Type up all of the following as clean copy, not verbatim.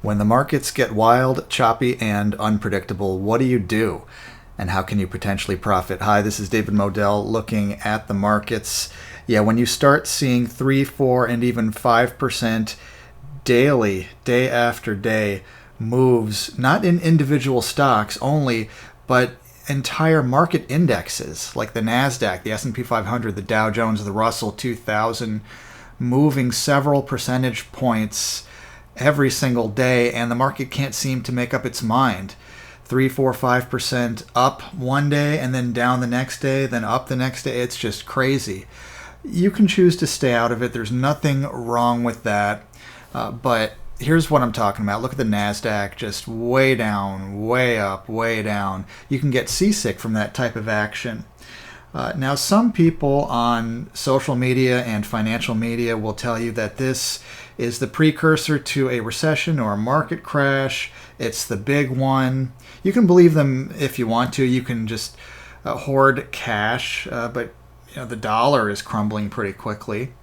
When the markets get wild, choppy, and unpredictable, what do? And how can you potentially profit? Hi, this is David Modell looking at the markets. Yeah, when you start seeing 3, 4, and even 5% daily, day after day moves, not in individual stocks only, but entire market indexes like the NASDAQ, the S&P 500, the Dow Jones, the Russell 2000, moving several percentage points every single day, and the market can't seem to make up its mind. 3, 4, 5% up one day and then down the next day, then up the next day. It's just crazy. You can choose to stay out of it. There's nothing wrong with that. But here's what I'm talking about. Look at the NASDAQ, just way down, way up, way down. You can get seasick from that type of action. Now, some people on social media and financial media will tell you that this is the precursor to a recession or a market crash. It's the big one. You can believe them if you want to. You can just hoard cash, but the dollar is crumbling pretty quickly.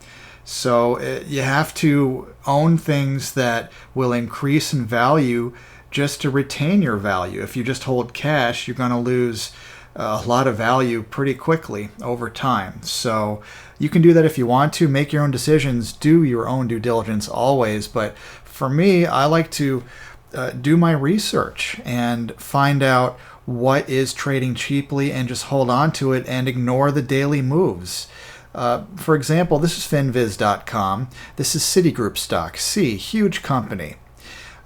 So you have to own things that will increase in value just to retain your value. If you just hold cash, you're going to lose a lot of value pretty quickly over time. So you can do that if you want to. Make your own decisions. Do your own due diligence always. But for me, I like to do my research and find out what is trading cheaply and just hold on to it and ignore the daily moves. For example, this is finviz.com. This is Citigroup stock. C, huge company.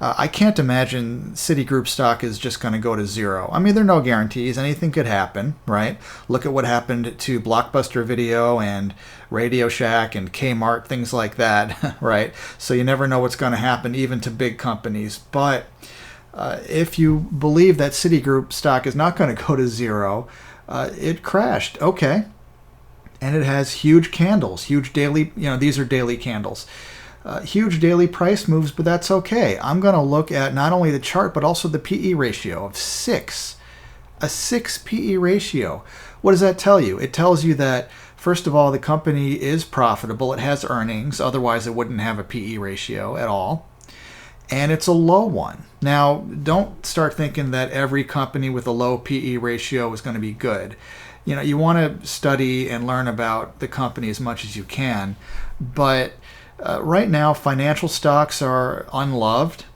I can't imagine Citigroup stock is just going to go to zero. I mean, there are no guarantees. Anything could happen, right? Look at what happened to Blockbuster Video and Radio Shack and Kmart, things like that, right? So you never know what's going to happen, even to big companies. But if you believe that Citigroup stock is not going to go to zero, it crashed. Okay. And it has huge candles, huge daily, these are daily candles. Huge daily price moves, but that's okay. I'm going to look at not only the chart, but also the PE ratio of 6. A 6 PE ratio. What does that tell you? It tells you that, first of all, the company is profitable. It has earnings. Otherwise, it wouldn't have a PE ratio at all. And it's a low one. Now, don't start thinking that every company with a low PE ratio is going to be good. You want to study and learn about the company as much as you can. But right now, financial stocks are unloved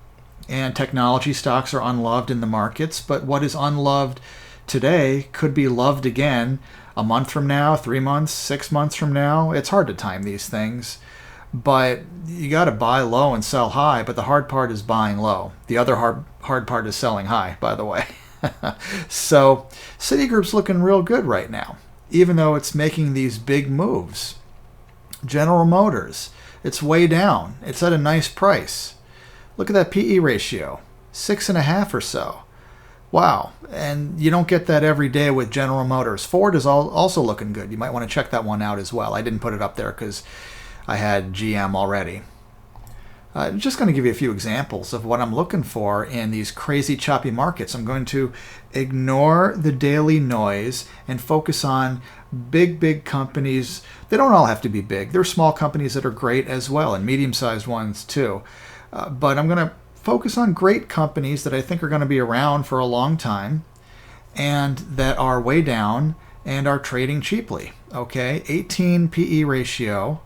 and technology stocks are unloved in the markets. But what is unloved today could be loved again a month from now, 3 months, 6 months from now. It's hard to time these things. But you got to buy low and sell high. But the hard part is buying low. The other hard part is selling high, by the way. So Citigroup's looking real good right now, even though it's making these big moves. General Motors, it's way down. It's at a nice price. Look at that PE ratio, 6.5 or so. Wow. And you don't get that every day with General Motors. Ford is also looking good. You might want to check that one out as well. I didn't put it up there because I had GM already. I'm just going to give you a few examples of what I'm looking for in these crazy choppy markets. I'm going to ignore the daily noise and focus on big companies. They don't all have to be big. There are small companies that are great as well, and medium-sized ones too. But I'm going to focus on great companies that I think are going to be around for a long time and that are way down and are trading cheaply. Okay, 18 PE ratio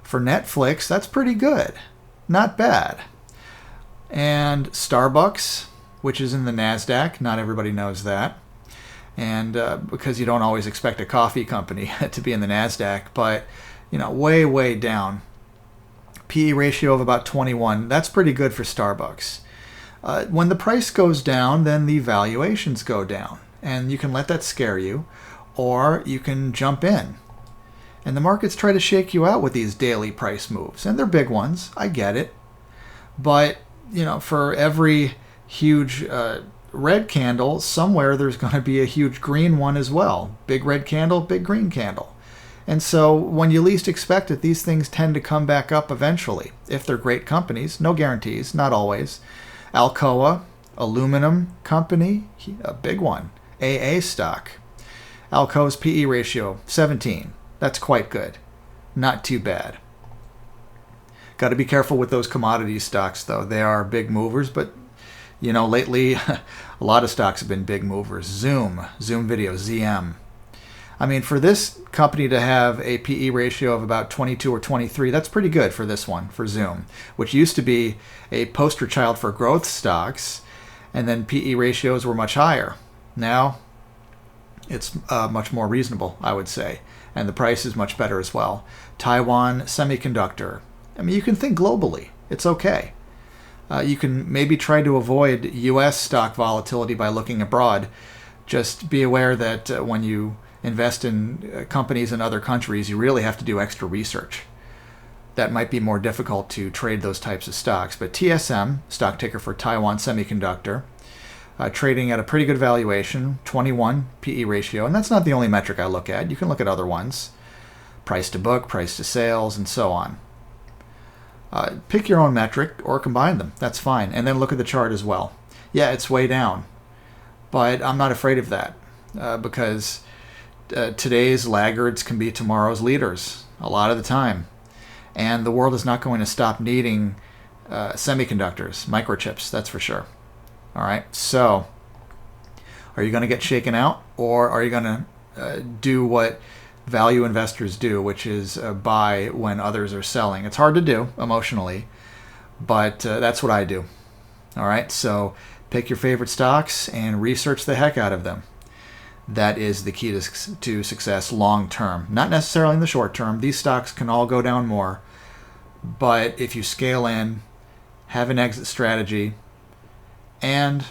for Netflix. That's pretty good. Not bad. And Starbucks, which is in the NASDAQ. Not everybody knows that. And because you don't always expect a coffee company to be in the NASDAQ, but, way down. PE ratio of about 21. That's pretty good for Starbucks. When the price goes down, then the valuations go down. And you can let that scare you, or you can jump in. And the markets try to shake you out with these daily price moves. And they're big ones. I get it. But, for every huge red candle, somewhere there's going to be a huge green one as well. Big red candle, big green candle. And so when you least expect it, these things tend to come back up eventually. If they're great companies, no guarantees, not always. Alcoa, aluminum company, a big one. AA stock. Alcoa's PE ratio, 17. That's quite good. Not too bad. Got to be careful with those commodity stocks, though. They are big movers, but lately a lot of stocks have been big movers. Zoom Video, ZM. I mean, for this company to have a PE ratio of about 22 or 23, that's pretty good for this one, for Zoom, which used to be a poster child for growth stocks, and then PE ratios were much higher. Now, it's much more reasonable, I would say, and the price is much better as well. Taiwan Semiconductor. I mean, you can think globally. It's okay. You can maybe try to avoid U.S. stock volatility by looking abroad. Just be aware that when you invest in companies in other countries, you really have to do extra research. That might be more difficult to trade those types of stocks. But TSM, stock ticker for Taiwan Semiconductor, trading at a pretty good valuation, 21 PE ratio. And that's not the only metric I look at. You can look at other ones. Price to book, price to sales, and so on. Pick your own metric or combine them. That's fine. And then look at the chart as well. Yeah, it's way down. But I'm not afraid of that because today's laggards can be tomorrow's leaders a lot of the time. And the world is not going to stop needing semiconductors, microchips, that's for sure. All right, so are you going to get shaken out, or are you going to do what value investors do, which is buy when others are selling? It's hard to do emotionally, but that's what I do. All right, so pick your favorite stocks and research the heck out of them. That is the key to success long term, not necessarily in the short term. These stocks can all go down more, but if you scale in, have an exit strategy, and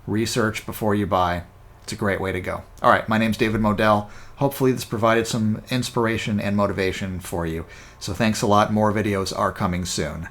research before you buy, it's a great way to go. All right, my name's David Modell. Hopefully this provided some inspiration and motivation for you. So thanks a lot. More videos are coming soon.